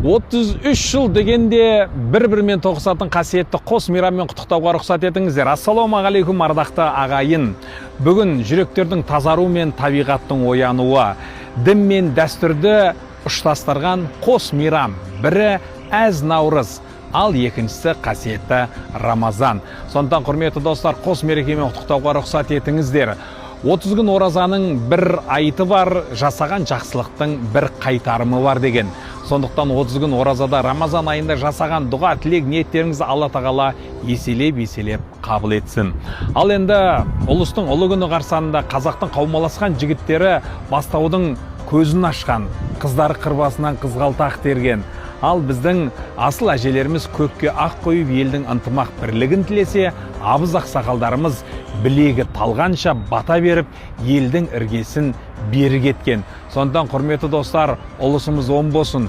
33 жыл дегенде бір-бірімен тоғысатын қасиетті қос мейраммен құттықтауға рұқсат етіңіздер. Ассалаумағалейкум ардақты ағайын. Бүгін жүректердің тазару мен табиғаттың оянуы, дін мен дәстүрді ұштастырған қос мейрам. Бірі әз Наурыз, ал екіншісі қасиетті Рамазан. Сондықтан құрметті достар, қос мерекемен құттықтауға рұқсат етіңіздер. 30 күн оразаның бір айты бар, жасаған жақсылықтың бір қайтарымы бар деген. Сондықтан 30 күн оразада Рамазан айында жасаған дұға, тілек, ниеттеріңізді Алла тағала еселеп қабыл етсін. Ал енді ұлыстың ұлы күні қарсаңында қазақтың қаумаласқан жігіттері бастаудың көзін ашқан, қыздары қырбасынан қызғалтақ терген. Ал біздің асыл әжелеріміз көкке ақ қойып елдің ынтымақ бірлігін тілесе, абыз ақсақалдарымыз білегі талғанша бата беріп, елдің іргесін бері кеткен. Сондықтан құрметті достар, ұлысымыз оң болсын.